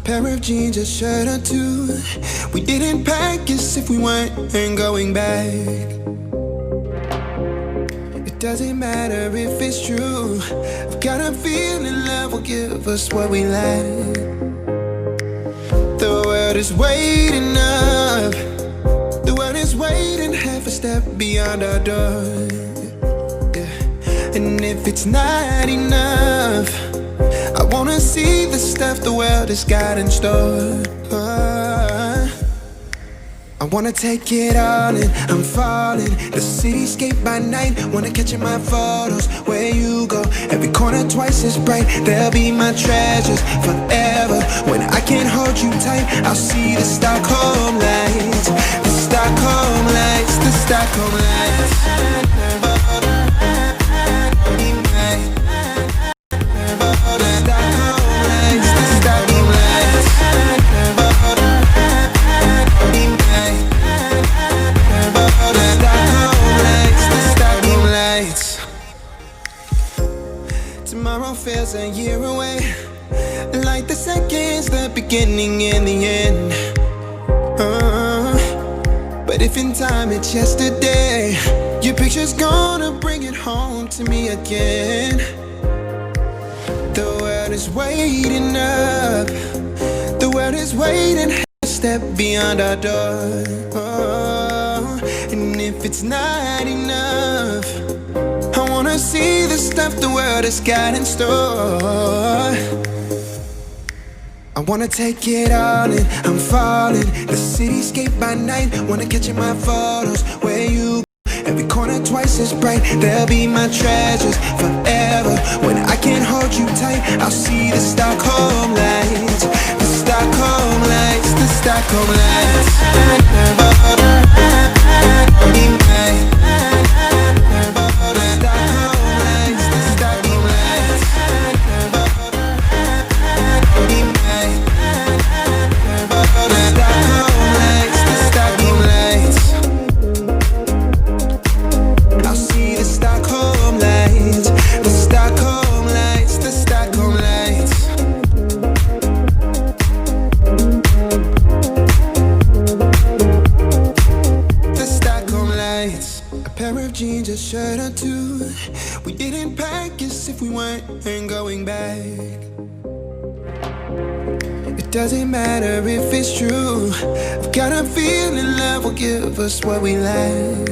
pair of jeans, a shirt or two. We didn't pack as if we weren't going back. It doesn't matter if it's true. I've got a feeling love will give us what we lack. The world is waiting up. The world is waiting half a step beyond our door. Yeah. And if it's not enough, I wanna see the stuff the world has got in store. I wanna take it all in, I'm falling. The cityscape by night, wanna catch in my photos. Where you go, every corner twice as bright. They'll be my treasures forever. When I can't hold you tight, I'll see the Stockholm lights. The Stockholm lights, the Stockholm lights. Tomorrow feels a year away, like the seconds, the beginning and the end. But if in time it's yesterday, your picture's gonna bring it home to me again. The world is waiting up. The world is waiting a step beyond our door. And if it's not enough, I wanna see the stuff the world has got in store. I wanna take it all in, I'm falling. The cityscape by night, wanna catch in my photos. Where you go, every corner twice as bright. They'll be my treasures forever. When I can't hold you tight, I'll see the Stockholm lights. The Stockholm lights, the Stockholm lights. Jeans, a shirt or two. We didn't pack as if we weren't going back. It doesn't matter if it's true. I've got a feeling love will give us what we lack.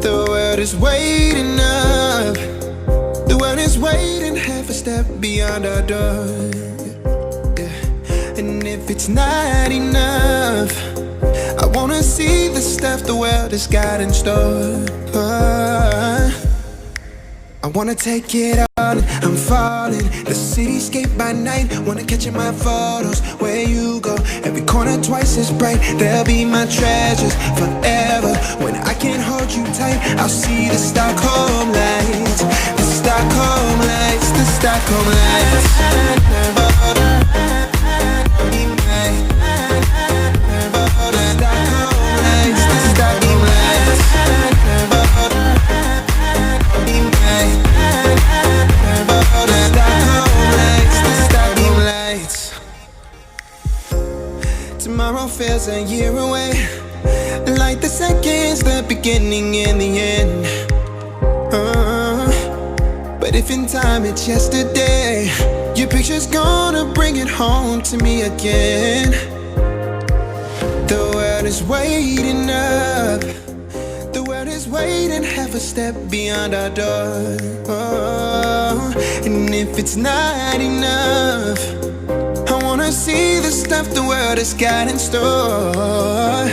The world is waiting up. The world is waiting half a step beyond our door. Yeah. And if it's not enough, I wanna see the stuff the world has got in store. I wanna take it all in, I'm falling. The cityscape by night, wanna catch in my photos. Where you go, every corner twice as bright. They'll be my treasures forever. When I can't hold you tight, I'll see the Stockholm lights. The Stockholm lights, the Stockholm lights. Tomorrow feels a year away, like the seconds, the beginning and the end. But if in time it's yesterday, your picture's gonna bring it home to me again. The world is waiting up. The world is waiting half a step beyond our door. And if it's not enough, I wanna see the stuff the world has got in store.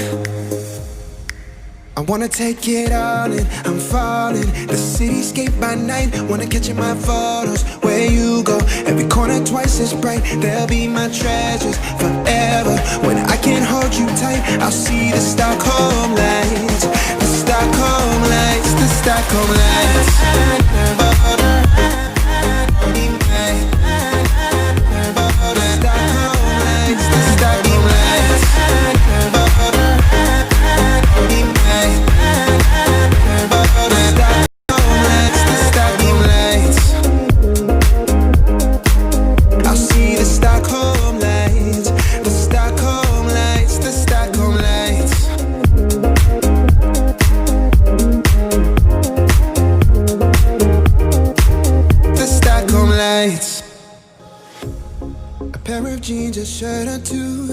I wanna take it all in, I'm falling. The cityscape by night, wanna catch in my photos. Where you go, every corner twice as bright. They'll be my treasures forever. When I can't hold you tight, I'll see the Stockholm lights. The Stockholm lights, the Stockholm lights. I'll see the Stockholm pair of jeans, a shirt or two.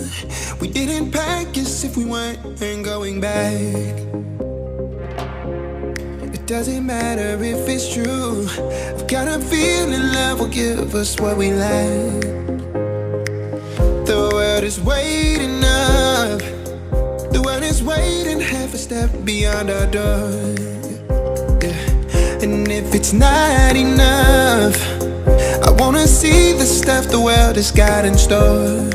We didn't pack as if we weren't going back. It doesn't matter if it's true. I've got a feeling love will give us what we lack. The world is waiting up. The world is waiting half a step beyond our door. Yeah. And if it's not enough, I wanna see the stuff the world has got in store.